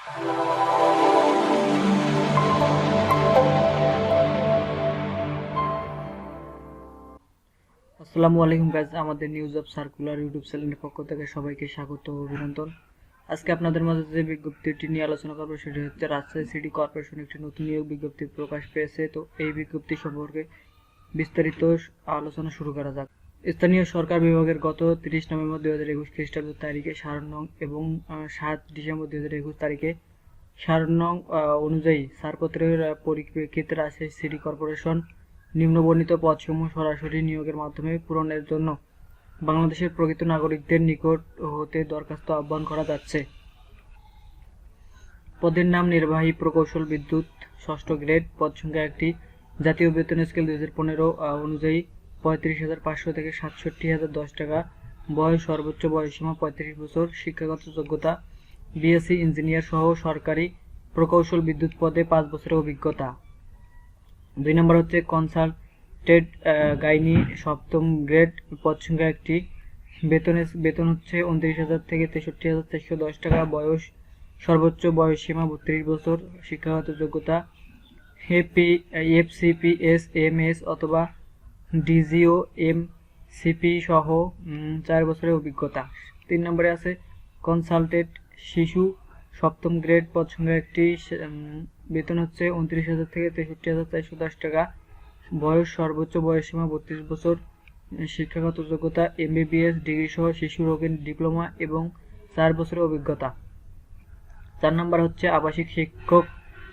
আসসালামু আলাইকুম গাইজ, আমাদের নিউজ অফ সার্কুলার ইউটিউব চ্যানেলের পক্ষ থেকে সবাইকে স্বাগত ও অভিনন্দন। আজকে আপনাদের মাঝে যে বিজ্ঞপ্তিটি নিয়ে আলোচনা করবো সেটি হচ্ছে রাজশাহী সিটি কর্পোরেশন একটি নতুন নিয়োগ বিজ্ঞপ্তি প্রকাশ পেয়েছে। তো এই বিজ্ঞপ্তি সম্পর্কে বিস্তারিত আলোচনা শুরু করা যাক। স্থানীয় সরকার বিভাগের গত 30 নভেম্বর 2021 খ্রিস্টাব্দ তারিখে 7 নং এবং 7 ডিসেম্বর 2021 তারিখে 7 নং অনুযায়ী ছাড়পত্রের পরিপ্রেক্ষিতে রাজশাহী সিটি কর্পোরেশন নিম্নবর্ণিত পদসমূহ সরাসরি নিয়োগের মাধ্যমে পূরণের জন্য বাংলাদেশের প্রকৃত নাগরিকদের নিকট হতে দরখাস্ত আহ্বান করা যাচ্ছে। পদের নাম নির্বাহী প্রকৌশল বিদ্যুৎ, 6ষ্ঠ গ্রেড, পদ সংখ্যা 1টি, জাতীয় বেতন স্কেল 2015 অনুযায়ী 35,500 থেকে 67,010 টাকা, বয়স সর্বোচ্চ বয়সসীমা 35 বছর, শিক্ষাগত যোগ্যতা বিএসসি ইঞ্জিনিয়ার সহ সরকারি প্রকৌশল বিদ্যুৎ পদে 5 বছরের অভিজ্ঞতা। 2 নম্বর হচ্ছে কনসালটেড গাইনি, 7ম গ্রেড, পদ সংখ্যা 1টি, বেতন হচ্ছে 29,000 থেকে 63,410 টাকা, বয়স সর্বোচ্চ বয়সসীমা 32 বছর, শিক্ষাগত যোগ্যতা এফসিপিএস এমএস অথবা ডিজিও এমসিপি সহ 4 বছরের অভিজ্ঞতা। 3 নম্বরে আছে কনসালটেন্ট শিশু, 7ম গ্রেড, পদ সংখ্যা 1টি, বেতন হচ্ছে 29,000 থেকে 63,410 টাকা, বয়স সর্বোচ্চ বয়সসীমা 32 বছর, শিক্ষাগত যোগ্যতা এমবিবিএস ডিগ্রি সহ শিশু রোগের ডিপ্লোমা এবং 4 বছরের অভিজ্ঞতা। 4 নম্বর হচ্ছে আবাসিক শিক্ষক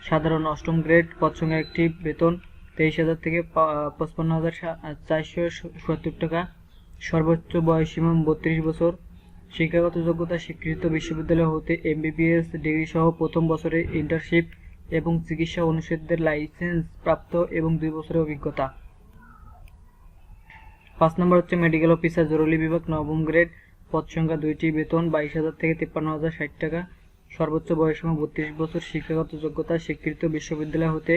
সাধারণ, 8ম গ্রেড, পদ সংখ্যা 1টি, বেতন 23,000 থেকে 55,470 টাকা, সর্বোচ্চ বয়সসীমা 32 বছর, শিক্ষাগত যোগ্যতা স্বীকৃত বিশ্ববিদ্যালয় হতে এমবিবিএস ডিগ্রি সহ প্রথম বছরের ইন্টার্নশিপ এবং চিকিৎসা অনুষদের লাইসেন্স প্রাপ্ত এবং 2 বছরের অভিজ্ঞতা। 5 নম্বর হচ্ছে মেডিকেল অফিসার জরুরি বিভাগ, 9ম গ্রেড, পদ সংখ্যা 2টি, বেতন 22,000 থেকে 53,060 টাকা, সর্বোচ্চ বয়সসীমা 32 বছর, শিক্ষাগত যোগ্যতা স্বীকৃত বিশ্ববিদ্যালয় হতে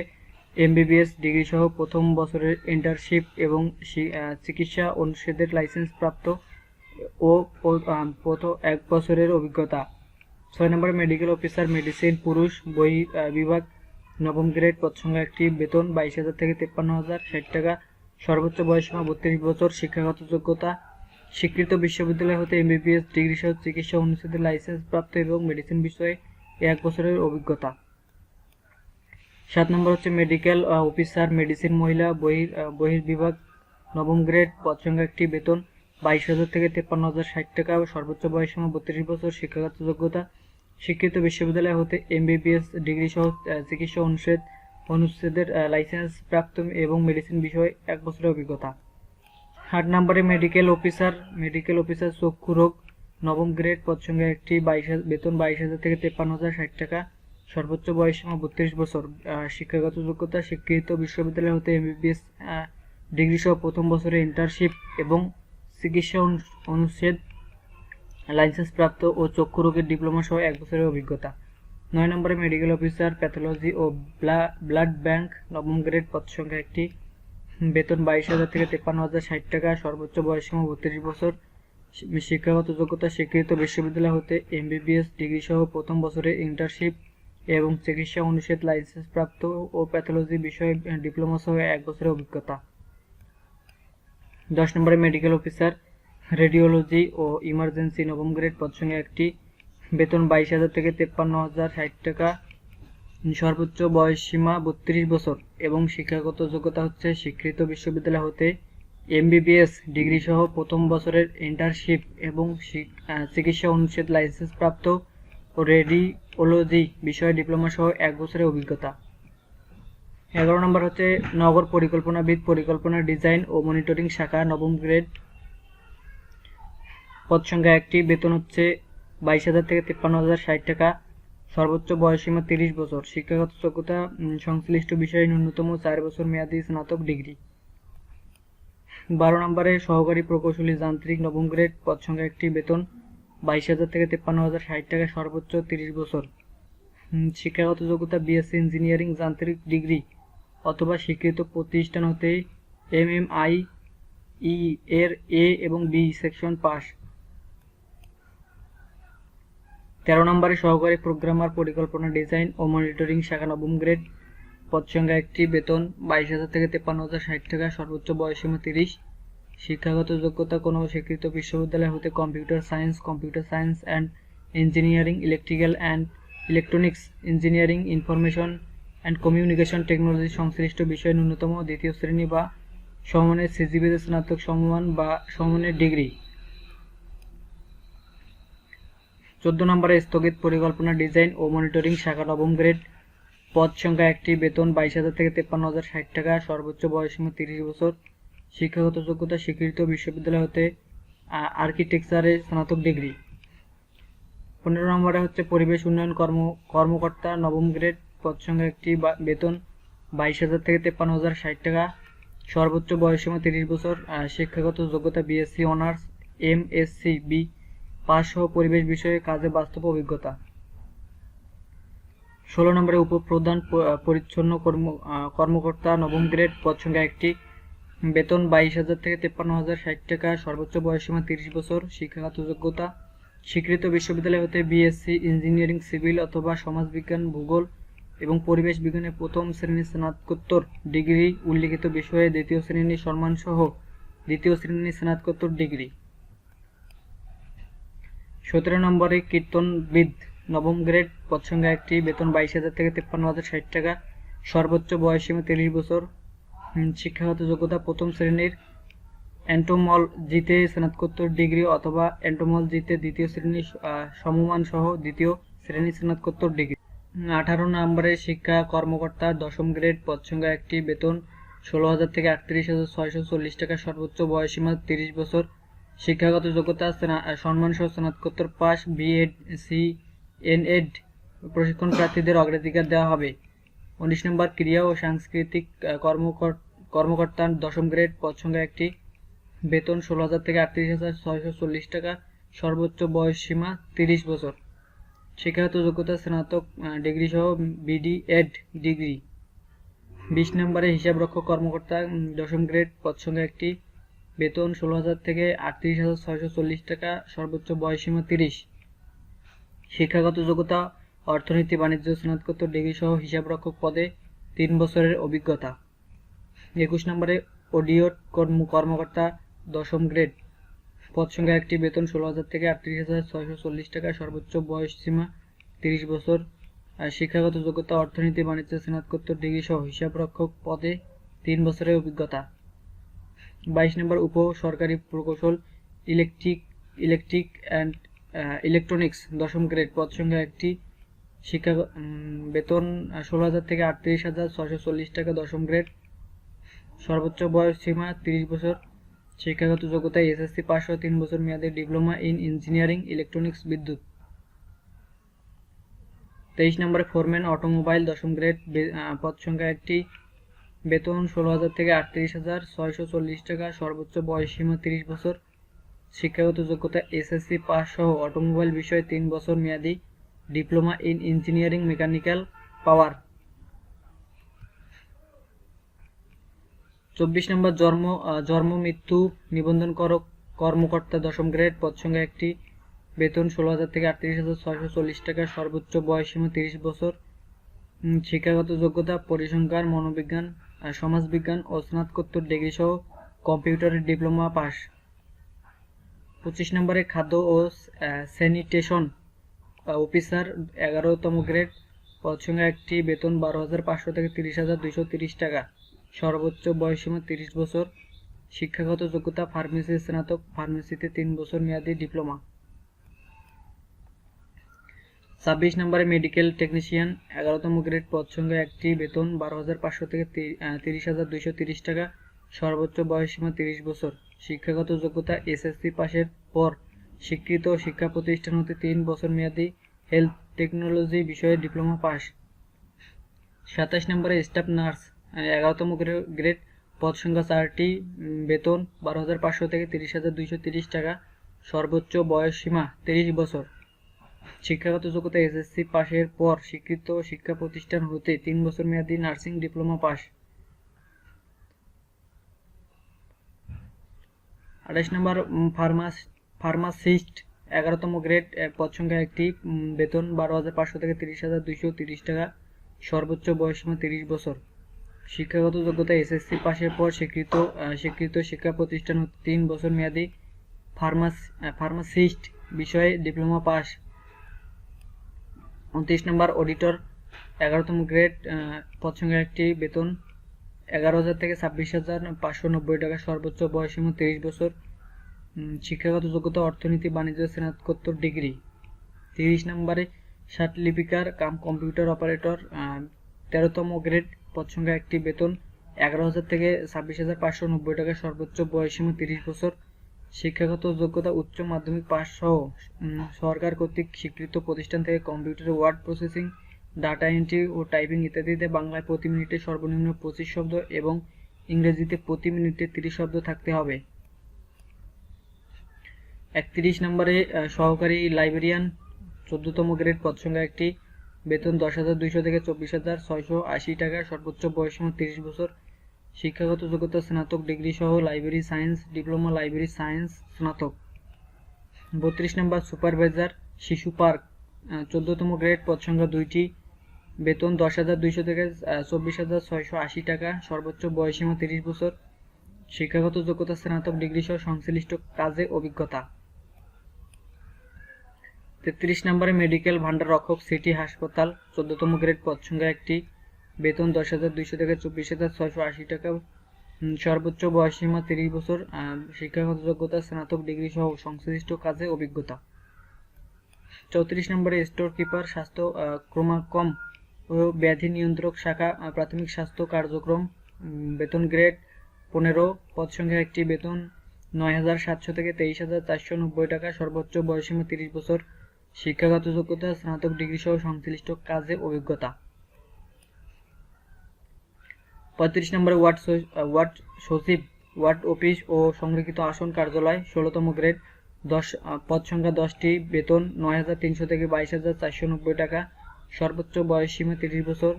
এমবিবিএস ডিগ্রি সহ প্রথম বছরের ইন্টার্নশিপ এবং চিকিৎসা অনুষদের লাইসেন্স প্রাপ্ত ও 1 বছরের অভিজ্ঞতা। 6 নম্বরে মেডিকেল অফিসার মেডিসিন পুরুষ বিভাগ, 9ম গ্রেড, পদ সংখ্যা 1টি, বেতন 22,000 থেকে 53,060 টাকা, সর্বোচ্চ বয়সসীমা 32 বছর, শিক্ষাগত যোগ্যতা স্বীকৃত বিশ্ববিদ্যালয় হতে এমবিবিএস ডিগ্রি সহ চিকিৎসা অনুষদের লাইসেন্স প্রাপ্ত এবং মেডিসিন বিষয়ে 1 বছরের অভিজ্ঞতা। 7 নম্বর হচ্ছে মেডিকেল অফিসার মেডিসিন মহিলা বহির্বিভাগ, 9ম গ্রেড, পদ সংখ্যা 1টি, বেতন 22,000 থেকে 53,060 টাকা, সর্বোচ্চ বয়সসীমা 32 বছর, শিক্ষাগত যোগ্যতা স্বীকৃত বিশ্ববিদ্যালয় হতে এমবিবিএস ডিগ্রি সহ চিকিৎসা অনুষদের লাইসেন্স প্রাপ্ত এবং মেডিসিন বিষয়ে 1 বছরের অভিজ্ঞতা। 8 নম্বরে মেডিকেল অফিসার চক্ষু রোগ, 9ম গ্রেড, পদ সংখ্যা 1টি, বেতন 22,000 থেকে 53,060 টাকা, সর্বোচ্চ বয়সসীমা 32 বছর, শিক্ষাগত যোগ্যতা স্বীকৃত বিশ্ববিদ্যালয় হতে এমবিবিএস ডিগ্রি সহ প্রথম বছরের ইন্টার্নশিপ এবং চিকিৎসা অনুষদ লাইসেন্স প্রাপ্ত ও চক্ষু রোগের ডিপ্লোমা সহ 1 বছরের অভিজ্ঞতা। 9 নম্বরে মেডিকেল অফিসার প্যাথোলজি ও ব্লাড ব্যাংক, 9ম গ্রেড, পদ সংখ্যা 1টি, বেতন 22,000 থেকে 53,060 টাকা, সর্বোচ্চ বয়সসীমা 32 বছর, শিক্ষাগত যোগ্যতা স্বীকৃত বিশ্ববিদ্যালয় হতে এমবিবিএস ডিগ্রি সহ প্রথম বছরের ইন্টার্নশিপ এবং চিকিৎসা অনুষদ লাইসেন্স প্রাপ্ত ও প্যাথোলজি বিষয়ে ডিপ্লোমা সহ 1 বছরের অভিজ্ঞতা। 10 নম্বরে মেডিকেল অফিসার রেডিওলজি ও ইমার্জেন্সি, 9ম গ্রেড, পদ সংখ্যা 1টি, বেতন 22,000 থেকে 53,060 টাকা, সর্বোচ্চ বয়সসীমা 32 বছর এবং শিক্ষাগত যোগ্যতা হচ্ছে স্বীকৃত বিশ্ববিদ্যালয় হতে এমবিবিএস ডিগ্রি সহ প্রথম বছরের ইন্টার্নশিপ এবং চিকিৎসা অনুষদ লাইসেন্স প্রাপ্ত ও রেডিওলজি বিষয়ে ডিপ্লোমা সহ 1 বছরের অভিজ্ঞতা। 11 নম্বর হচ্ছে নগর পরিকল্পনাবিদ, পরিকল্পনা ডিজাইন ও মনিটরিং শাখা, 9ম গ্রেড, পদ সংখ্যা 1টি, বেতন হচ্ছে 22,000 থেকে 53,060 টাকা, সর্বোচ্চ বয়সসীমা 30 বছর, শিক্ষাগত যোগ্যতা সংশ্লিষ্ট বিষয়ে ন্যূনতম 4 বছর মেয়াদী স্নাতক ডিগ্রি। 12 নম্বরে সহকারী প্রকৌশলী যান্ত্রিক, 9ম গ্রেড, পদ সংখ্যা 1টি, বেতন 22,000 থেকে 53,060 টাকা, সর্বোচ্চ 30 বছর, শিক্ষাগত যোগ্যতা বিএসসি ইঞ্জিনিয়ারিং যান্ত্রিক ডিগ্রি অথবা স্বীকৃত প্রতিষ্ঠান হতে এমএমআই এর এ এবং বি সেকশন পাস। 13 নম্বরে সহকারী প্রোগ্রামার পরিকল্পনা ডিজাইন ও মনিটরিং শাখা নবম গ্রেড, পদ সংখ্যা 1টি, বেতন 22,000 থেকে 53,060 টাকা, সর্বোচ্চ বয়সসীমা 30। শিক্ষাগত যোগ্যতা কোনো স্বীকৃত বিশ্ববিদ্যালয় হতে computer science and engineering, electrical and electronics engineering, information and communication technology সংশ্লিষ্ট বিষয়ে ন্যূনতম দ্বিতীয় শ্রেণী বা সমমানের সিজিপিএ স্নাতক সমমান বা সমমানের ডিগ্রি। 14 নম্বরে স্থগিত পরিকল্পনা ডিজাইন ও মনিটরিং শাখা নবম গ্রেড, পদ সংখ্যা 1টি, বেতন 22,000 থেকে 53,060 টাকা, সর্বোচ্চ বয়সসীমা 30 বছর। শিক্ষাগত যোগ্যতা স্বীকৃত বিশ্ববিদ্যালয় হতে আর্কিটেকচারে স্নাতক ডিগ্রি। 15 নম্বরে হচ্ছে পরিবেশ উন্নয়ন কর্মকর্তা নবম গ্রেড, পদ সংখ্যা 1টি, বেতন 22,000 থেকে 53,060 টাকা, সর্বোচ্চ বয়সসীমা 30 বছর। শিক্ষাগত যোগ্যতা BSc honours, MSc B pass সহ পরিবেশ বিষয়ে কাজে বাস্তব অভিজ্ঞতা। 16 নম্বরে উপপ্রধান পরিচ্ছন্ন কর্মকর্তা নবম গ্রেড, পদ সংখ্যা 1টি, বেতন 22,000 থেকে 53,060 টাকা, সর্বোচ্চ বয়সসীমা 30 বছর। শিক্ষাগত যোগ্যতা স্বীকৃত বিশ্ববিদ্যালয় হতে বিএসসি ইঞ্জিনিয়ারিং সিভিল অথবা সমাজবিজ্ঞান, ভূগোল এবং পরিবেশ বিজ্ঞানে প্রথম শ্রেণীর স্নাতকোত্তর ডিগ্রি, উল্লিখিত বিষয়ে দ্বিতীয় শ্রেণীর সম্মানসহ দ্বিতীয় শ্রেণীর স্নাতকোত্তর ডিগ্রি। 17 নম্বরে কীর্তনবিদ নবম গ্রেড, পদ সংখ্যা 1টি, বেতন 22,000 থেকে 53,060 টাকা, সর্বোচ্চ বয়সসীমা 30 বছর। শিক্ষাগত যোগ্যতা প্রথম শ্রেণীর এন্টোমোলজিতে স্নাতকোত্তর ডিগ্রি অথবা এন্টোমোলজিতে দ্বিতীয় শ্রেণীর সমমান সহ দ্বিতীয় শ্রেণীর স্নাতকোত্তর ডিগ্রি। 18 নম্বরে শিক্ষা কর্মকর্তা দশম গ্রেড, পদ সংখ্যা 1টি, বেতন 16,000 থেকে 38,640 টাকা, সর্বোচ্চ বয়সসীমা 30 বছর। শিক্ষাগত যোগ্যতা সম্মানসহ স্নাতকোত্তর পাস, বিএড, সিএনএড প্রশিক্ষণ প্রার্থীদের অগ্রাধিকার দেওয়া হবে। 19 নম্বর ক্রীড়া ও সাংস্কৃতিক কর্মকর্তা দশম গ্রেড, পদ সংখ্যা 1টি, বেতন 16,000 থেকে 38,640 টাকা, সর্বোচ্চ বয়সসীমা 30 বছর। শিক্ষাগত যোগ্যতা স্নাতক ডিগ্রি সহ বিডি/এড ডিগ্রি। 20 নম্বরে হিসাবরক্ষক কর্মকর্তা দশম গ্রেড, পদ সংখ্যা 1টি, বেতন 16,000 থেকে 38,640 টাকা, সর্বোচ্চ বয়সসীমা 30। শিক্ষাগত যোগ্যতা অর্থনীতি বাণিজ্য স্নাতকোত্তর ডিগ্রি সহ হিসাবরক্ষক পদে 3 বছরের অভিজ্ঞতা। 21 নম্বরে অডিট কর্মকর্তা দশম গ্রেড, পদ সংখ্যা 1টি, বেতন 16,000 থেকে 38,640 টাকা, সর্বোচ্চ বয়সসীমা 30 বছর। শিক্ষাগত যোগ্যতা অর্থনীতি বাণিজ্য স্নাতকোত্তর ডিগ্রি সহ হিসাবরক্ষক পদে 3 বছরের অভিজ্ঞতা। 22 নম্বর উপ সরকারি প্রকৌশল ইলেকট্রিক অ্যান্ড ইলেকট্রনিক্স দশম গ্রেড, পদ সংখ্যা 1টি, বেতন 16,000 থেকে 38,640 টাকা, দশম গ্রেড, সর্বোচ্চ বয়স সীমা 30 বছর। শিক্ষাগত যোগ্যতা এসএসসি পাস ও 3 বছর মেয়াদী ডিপ্লোমা ইন ইঞ্জিনিয়ারিং ইলেকট্রনিক্স বিদ্যুৎ। 23 নম্বরে ফোরম্যান অটোমোবাইল দশম গ্রেড, পদ সংখ্যা 1টি, বেতন 16,000 থেকে 38,640 টাকা, সর্বোচ্চ বয়স সীমা 30 বছর। শিক্ষাগত যোগ্যতা এসএসসি পাস সহ অটোমোবাইল বিষয়ে 3 বছর মেয়াদী diploma in engineering mechanical power. 24 নম্বর জন্ম মৃত্যু নিবন্ধন কর্মকর্তা দশম গ্রেড, পদ সংখ্যা 1টি, বেতন 16,000 থেকে 38,640 টাকা, সর্বোচ্চ বয়স সীমা 30 বছর। শিক্ষাগত যোগ্যতা পরিসংখ্যান, মনোবিজ্ঞান, সমাজবিজ্ঞান ও স্নাতকোত্তর ডিগ্রি সহ কম্পিউটারের ডিপ্লোমা পাস। 25 নম্বরে খাদ্য ও স্যানিটেশন অফিসার 11তম গ্রেড, পদ সংখ্যা 1টি, বেতন 12,500 থেকে 30,230 টাকা, সর্বোচ্চ বয়সসীমা 30 বছর। শিক্ষাগত যোগ্যতা ফার্মেসি স্নাতক, ফার্মেসিতে 3 বছর মেয়াদী ডিপ্লোমা। 26 নম্বরে মেডিকেল টেকনিশিয়ান 11তম গ্রেড, পদ সংখ্যা 1টি, বেতন 12,500 থেকে 30,230 টাকা, সর্বোচ্চ বয়সসীমা 30 বছর। শিক্ষাগত যোগ্যতা এসএসসি পাশের পর স্বীকৃত শিক্ষা প্রতিষ্ঠান হতে 3 বছর মেয়াদী হেলথ টেকনোলজি বিষয়ে ডিপ্লোমা পাস। 27 নম্বরে স্টাফ নার্স 11তম গ্রেড, পদ সংখ্যা 4টি, বেতন 12,500 থেকে 30,230 টাকা, সর্বোচ্চ বয়স সীমা 30 বছর। শিক্ষাগত যোগ্যতা এসএসসি পাশের পর স্বীকৃত শিক্ষা প্রতিষ্ঠান হতে 3 বছর মেয়াদী নার্সিং ডিপ্লোমা পাস। 28 নম্বর ফার্মাসিস্ট 11তম গ্রেড পদ সংখ্যা একটি, বেতন 12,500 থেকে 30,230 টাকা, সর্বোচ্চ বয়সসীমা 30 বছর। শিক্ষাগত যোগ্যতা এসএসসি পাশের পর স্বীকৃত শিক্ষা প্রতিষ্ঠান হতে 3 বছর মেয়াদী ফার্মাসিস্ট বিষয়ে ডিপ্লোমা পাস। 29 নম্বর অডিটর 11তম গ্রেড পদ সংখ্যা একটি, বেতন 11,000 থেকে 26,590 টাকা, সর্বোচ্চ বয়সসীমা 30 বছর। শিক্ষাগত যোগ্যতা অর্থনীতি বাণিজ্য স্নাতকোত্তর ডিগ্রি। 30 নম্বরে লিপিকার কাম কম্পিউটার অপারেটর 13তম গ্রেড পদ সংখ্যা একটি, বেতন 11,000 থেকে 26,590 টাকা, সর্বোচ্চ বয়সসীমা 30 বছর। শিক্ষাগত যোগ্যতা উচ্চ মাধ্যমিক পাস সহ সরকার কর্তৃক স্বীকৃত প্রতিষ্ঠান থেকে কম্পিউটারে ওয়ার্ড প্রসেসিং, ডাটা এন্ট্রি ও টাইপিং ইত্যাদিতে বাংলায় প্রতি মিনিটে সর্বনিম্ন 25 শব্দ এবং ইংরেজিতে প্রতি মিনিটে 30 শব্দ থাকতে হবে। 31 নম্বরে সহকারী লাইব্রেরিয়ান 14তম গ্রেড পদ সংখ্যা একটি, বেতন 10,200 থেকে 24,680 টাকা, সর্বোচ্চ বয়সসীমা 30 বছর। শিক্ষাগত যোগ্যতা স্নাতক ডিগ্রি সহ library science, diploma library science স্নাতক। 32 নম্বর সুপারভাইজার শিশু পার্ক 14তম গ্রেড পদ সংখ্যা 2টি, বেতন 10,200 থেকে 24,680 টাকা, সর্বোচ্চ বয়সসীমা 30 বছর। শিক্ষাগত যোগ্যতা স্নাতক ডিগ্রি সহ সংশ্লিষ্ট কাজে অভিজ্ঞতা। 33 নম্বরে মেডিকেল ভান্ডার রক্ষক সিটি হাসপাতাল 14তম গ্রেড পদ সংখ্যা একটি, বেতন 10,200 থেকে 24,680 টাকা, সর্বোচ্চ বয়সসীমা 30 বছর। শিক্ষাগত যোগ্যতা স্নাতক ডিগ্রি সহ সংশ্লিষ্ট কাজে অভিজ্ঞতা। 34 নম্বরে স্টোর কিপার স্বাস্থ্য ক্রমাকম ও ব্যাধি নিয়ন্ত্রক শাখা প্রাথমিক স্বাস্থ্য কার্যক্রম, বেতন গ্রেড 15, পদ সংখ্যা একটি, বেতন 9,700 থেকে 23,490 টাকা, সর্বোচ্চ বয়সসীমা 30 বছর। শিক্ষাগত যোগ্যতা স্নাতক ডিগ্রি সহ সংশ্লিষ্ট কাজে অভিজ্ঞতা। 35 নম্বরে ওয়ার্ড সচিব ওয়ার্ড অফিস ও সংরক্ষিত আসন কার্যালয় 16তম গ্রেড পদ সংখ্যা 10টি, বেতন 9,300 থেকে 22,490 টাকা, সর্বোচ্চ বয়সসীমা 30 বছর।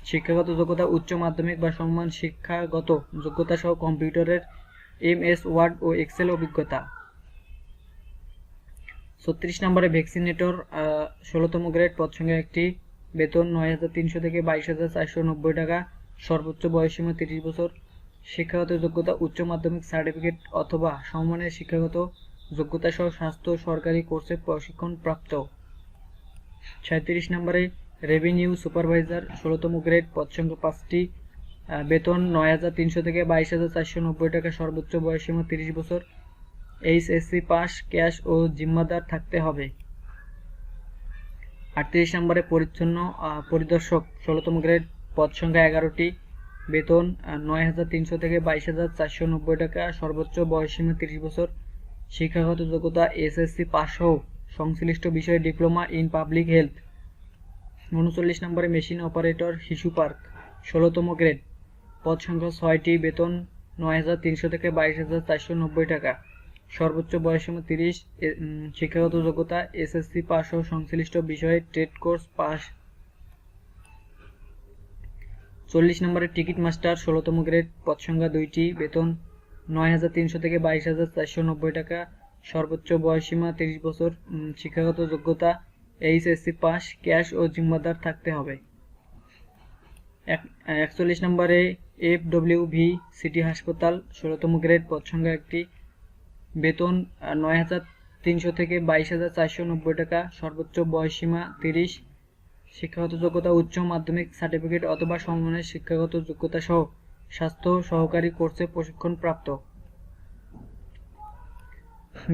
শিক্ষাগত যোগ্যতা উচ্চ মাধ্যমিক বা সমমান শিক্ষাগত যোগ্যতা সহ কম্পিউটারের MS ওয়ার্ড ও এক্সেল অভিজ্ঞতা। 36 নম্বরে ভ্যাকসিনেটর 16তম গ্রেড পদ সংখ্যা একটি, বেতন 9,300 থেকে 22,490 টাকা, সর্বোচ্চ বয়সসীমা 30 বছর। শিক্ষাগত যোগ্যতা উচ্চ মাধ্যমিক সার্টিফিকেট অথবা সমমানের শিক্ষাগত যোগ্যতা সহ স্বাস্থ্য সরকারি কোর্সে প্রশিক্ষণ প্রাপ্ত। 37 নম্বরে রেভিনিউ সুপারভাইজার 16তম গ্রেড পদ সংখ্যা 5টি, বেতন 9,300 থেকে 22,490 টাকা, সর্বোচ্চ বয়সসীমা 30 বছর। HSC পাস, ক্যাশ ও জিম্মাদার থাকতে হবে। 38 নম্বরে পরিচ্ছন্ন পরিদর্শক 16তম গ্রেড পদ সংখ্যা 11টি, বেতন 9,300 থেকে 22,490 টাকা, সর্বোচ্চ বয়সসীমা 30 বছর। শিক্ষাগত যোগ্যতা SSC পাস সহ সংশ্লিষ্ট বিষয়ে ডিপ্লোমা ইন পাবলিক হেলথ। 39 নম্বরে মেশিন অপারেটর শিশু পার্ক 16তম গ্রেড পদ সংখ্যা 6টি, বেতন 9,300 থেকে 22,490 টাকা, সর্বোচ্চ বয়সসীমা 30। শিক্ষাগত যোগ্যতা SSC পাস ও সংশ্লিষ্ট বিষয়ে ট্রেড কোর্স পাস। 40 নম্বরে টিকিট মাস্টার 16তম গ্রেড পদ সংখ্যা 2টি, বেতন 9,300 থেকে 22,490 টাকা, সর্বোচ্চ বয়সসীমা 30 বছর। শিক্ষাগত যোগ্যতা HSC পাস, ক্যাশ ও জিম্মাদার থাকতে হবে। 41 নম্বরে FWV সিটি হাসপাতাল 16তম গ্রেড পদ সংখ্যা একটি, বেতন 9,300 থেকে 22,490 টাকা, সর্বোচ্চ বয়সসীমা 30। শিক্ষাগত যোগ্যতা উচ্চ মাধ্যমিক সার্টিফিকেট অথবা সমমানের শিক্ষাগত যোগ্যতা সহ স্বাস্থ্য সহকারী কোর্সে প্রশিক্ষণ প্রাপ্ত।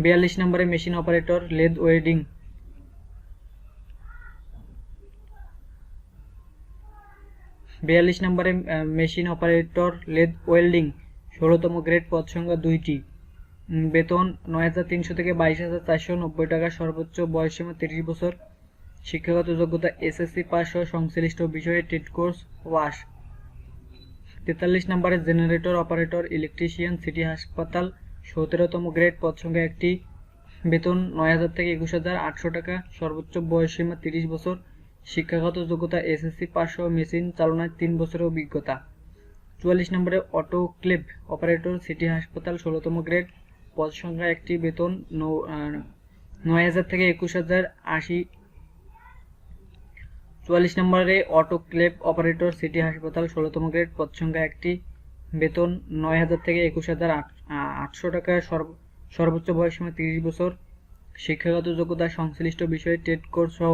42 নম্বরে মেশিন অপারেটর লেদ ওয়েল্ডিং 16তম গ্রেড পদ সংখ্যা 2টি, বেতন 9,300 থেকে 22,490 টাকা, সর্বোচ্চ বয়সসীমা 30 বছর। শিক্ষাগত যোগ্যতা SSC পাস সহ সংশ্লিষ্ট বিষয়ে ট্রেড কোর্স পাস। 43 নম্বরে জেনারেটর অপারেটর ইলেকট্রিশিয়ান সিটি হাসপাতাল 17তম গ্রেড পদ সংখ্যা একটি, বেতন 9,000 থেকে 21,800 টাকা, সর্বোচ্চ বয়সসীমা 30 বছর। শিক্ষাগত যোগ্যতা SSC পাস সহ মেশিন চালনায় 3 বছরের অভিজ্ঞতা। 44 নম্বরে অটোক্লেভ অপারেটর সিটি হাসপাতাল 16তম গ্রেড পদ সংখ্যা একটি, বেতন 9,000 থেকে 21,080। 44 নম্বরে অটোক্লেভ অপারেটর, সিটি হাসপাতাল, 16তম গ্রেড, পদ সংখ্যা 1টি, বেতন 9,000 থেকে 21,800 টাকা, সর্বোচ্চ বয়সসীমা 30 বছর, শিক্ষাগত যোগ্যতা সংশ্লিষ্ট বিষয়ে টেট কোর্স সহ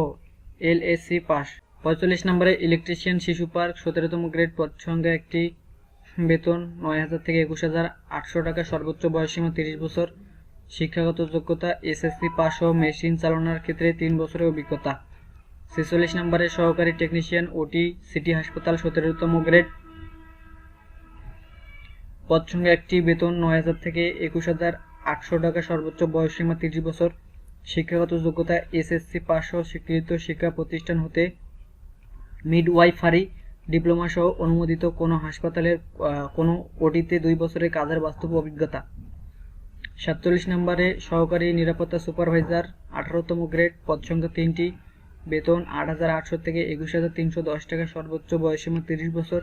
LSC পাস। 45 নম্বরে ইলেকট্রিশিয়ান, শিশু পার্ক, 17তম গ্রেড, পদ সংখ্যা 1টি, বেতন 9,000 থেকে 21,800 টাকা, সর্বোচ্চ বয়সসীমা 30 বছর, শিক্ষাগত যোগ্যতা SSC পাস ও মেশিন চালানোর ক্ষেত্রে 3 বছরের অভিজ্ঞতা। 46 নম্বরে সহকারী টেকনিশিয়ান, OT, সিটি হাসপাতাল, 17তম গ্রেড, পদ সংখ্যা 1টি, বেতন 9,000 থেকে 21,800 টাকা, সর্বোচ্চ বয়সসীমা 30 বছর, শিক্ষাগত যোগ্যতা SSC পাস ও স্বীকৃত শিক্ষা প্রতিষ্ঠান হতে মিডওয়াইফারি ডিপ্লোমা সহ অনুমোদিত কোনো হাসপাতালের কোনো OT-তে 2 বছরের কাজের বাস্তব অভিজ্ঞতা। 47 নম্বরে সহকারী নিরাপত্তা সুপারভাইজার, 18তম গ্রেড, পদ সংখ্যা 3টি, বেতন 8,800 থেকে 21,310 টাকা, সর্বোচ্চ বয়সসীমা 30 বছর,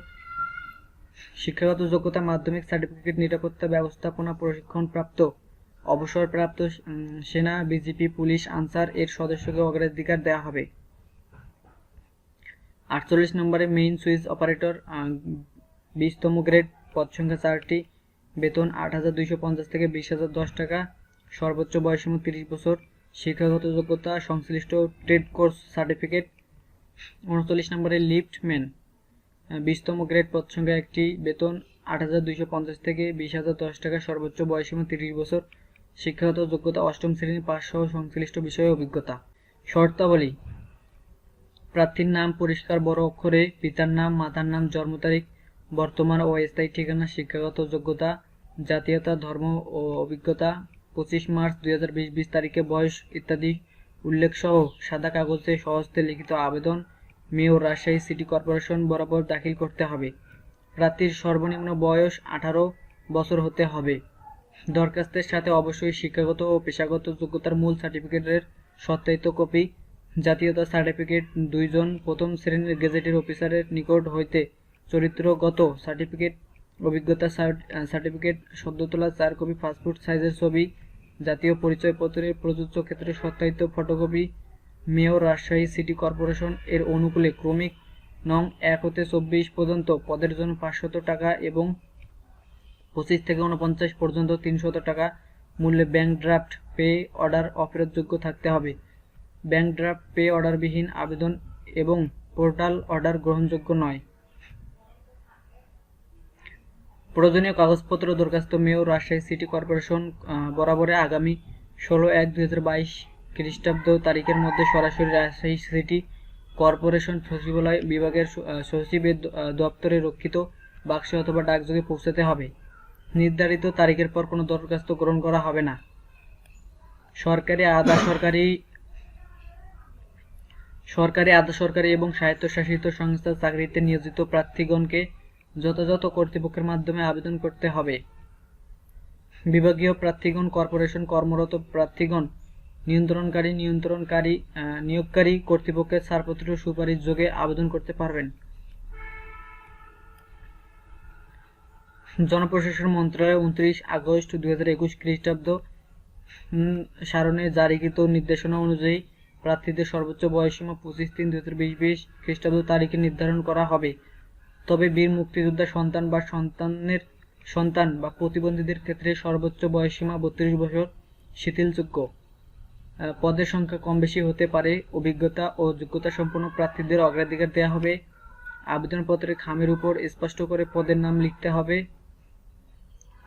শিক্ষাগত যোগ্যতা মাধ্যমিক সার্টিফিকেট, নিরাপত্তা ব্যবস্থাপনা প্রশিক্ষণপ্রাপ্ত, অবসরপ্রাপ্ত সেনা, বিজিপি, পুলিশ, আনসার এর সদস্যকে অগ্রাধিকার দেওয়া হবে। 48 নম্বরে মেইন সুইচ অপারেটর, 20তম গ্রেড, পদ সংখ্যা 4টি, বেতন 8,250 থেকে 20,010 টাকা, সর্বোচ্চ বয়সসীমা 30 বছর, শিক্ষাগত যোগ্যতা সংশ্লিষ্ট ট্রেড কোর্স সার্টিফিকেট। 39 নম্বরে লিফটম্যান, 20তম গ্রেড, পদ সংখ্যা 1টি, বেতন 8,250 থেকে 20,010 টাকা, সর্বোচ্চ বয়সসীমা 30 বছর, শিক্ষাগত যোগ্যতা 8ম শ্রেণী পাস সহ সংশ্লিষ্ট বিষয়ে অভিজ্ঞতা। শর্তাবলী: প্রার্থীর নাম পরিষ্কার বড় অক্ষরে, পিতার নাম, মাতার নাম, জন্ম তারিখ, বর্তমান ও স্থায়ী ঠিকানা, শিক্ষাগত যোগ্যতা, জাতীয়তা, ধর্ম ও অভিজ্ঞতা, 25 মার্চ 2020 তারিখে বয়স ইত্যাদি উল্লেখ সহ সাদা কাগজে সহজে লিখিত আবেদন মেয়র, রাজশাহী সিটি কর্পোরেশন বরাবর দাখিল করতে হবে। প্রার্থীর সর্বনিম্ন বয়স 18 বছর হতে হবে। দরখাস্তের সাথে অবশ্যই শিক্ষাগত ও পেশাগত যোগ্যতার মূল সার্টিফিকেটের সত্যায়িত কপি, জাতীয়তা সার্টিফিকেট, 2 জন প্রথম শ্রেণীর গেজেটেড অফিসারের নিকট হইতে চরিত্রগত সার্টিফিকেট, অভিজ্ঞতা সার্টিফিকেট, সদ্য তোলা 4 কপি পাসপোর্ট সাইজের ছবি, জাতীয় পরিচয়পত্রের প্রযোজ্য ক্ষেত্রে সত্যায়িত photocopy, mayor, Rajshahi city corporation এর অনুকূলে ক্রমিক নং 1 হতে 24 পর্যন্ত পদের জন্য 500 টাকা এবং 25 থেকে 49 পর্যন্ত 300 টাকা মূল্যে ব্যাংক ড্রাফট পে অর্ডার অফেরতযোগ্য থাকতে হবে। ব্যাংক ড্রাফট পে অর্ডারবিহীন আবেদন এবং পোর্টাল অর্ডার গ্রহণযোগ্য নয়। প্রয়োজনীয় কাগজপত্র: দরখাস্ত মেয়র, রাজশাহী সিটি কর্পোরেশন বরাবরে আগামী 16/1/2022 খ্রিস্টাব্দ তারিখের মধ্যে সরাসরি রাজশাহী সিটি কর্পোরেশন সচিবালয় বিভাগের সচিবের দপ্তরে রক্ষিত বাক্সে অথবা ডাকযোগে পৌঁছাতে হবে। নির্ধারিত তারিখের পর কোনো দরখাস্ত গ্রহণ করা হবে না। সরকারি, আধা সরকারি এবং স্বায়ত্তশাসিত সংস্থার চাকরিতে নিয়োজিত প্রার্থীগণকে যথাযথ কর্তৃপক্ষের মাধ্যমে আবেদন করতে হবে। বিভাগীয় প্রার্থীগণ, কর্পোরেশন কর্মরত প্রার্থীগণ নিয়োগকারী কর্তৃপক্ষের ছাড়পত্র সুপারিশ যোগে আবেদন করতে পারবেন। জনপ্রশাসন মন্ত্রণালয় 29 আগস্ট 2021 খ্রিস্টাব্দ সারণে জারিকৃত নির্দেশনা অনুযায়ী প্রার্থীদের সর্বোচ্চ বয়সসীমা 25/3/2020 খ্রিস্টাব্দ তারিখে নির্ধারণ করা হবে। তবে বীর মুক্তিযোদ্ধা সন্তান বা প্রতিবন্ধীদের ক্ষেত্রে সর্বোচ্চ বয়সসীমা 32 বছর শিথিলযোগ্য। পদের সংখ্যা কম বেশি হতে পারে। অভিজ্ঞতা ও যোগ্যতা সম্পন্ন প্রার্থীদের অগ্রাধিকার দেওয়া হবে। আবেদনপত্রের খামের উপর স্পষ্ট করে পদের নাম লিখতে হবে।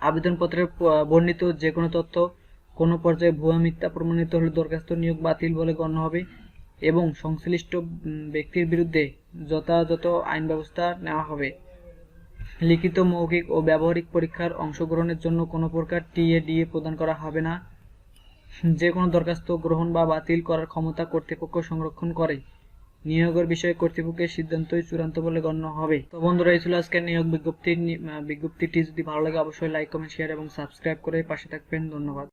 আবেদনপত্রে বর্ণিত যে কোনো তথ্য কোনো পর্যায়ে ভুয়া মিথ্যা প্রমাণিত হলে দরখাস্ত নিয়োগ বাতিল বলে গণ্য হবে এবং সংশ্লিষ্ট ব্যক্তির বিরুদ্ধে যথাযথ আইন ব্যবস্থা নেওয়া হবে। লিখিত, মৌখিক ও ব্যবহারিক পরীক্ষার অংশগ্রহণের জন্য কোনো প্রকার TA/DA প্রদান করা হবে না। যে কোনো দরখাস্ত গ্রহণ বা বাতিল করার ক্ষমতা কর্তৃপক্ষ সংরক্ষণ করে। নিয়োগের বিষয়ে কর্তৃপক্ষের সিদ্ধান্তই চূড়ান্ত বলে গণ্য হবে। তো বন্ধুরা, এই ছিল আজকের নিয়োগ বিজ্ঞপ্তিটি। যদি ভালো লাগে অবশ্যই লাইক, কমেন্ট, শেয়ার এবং সাবস্ক্রাইব করে পাশে থাকবেন। ধন্যবাদ।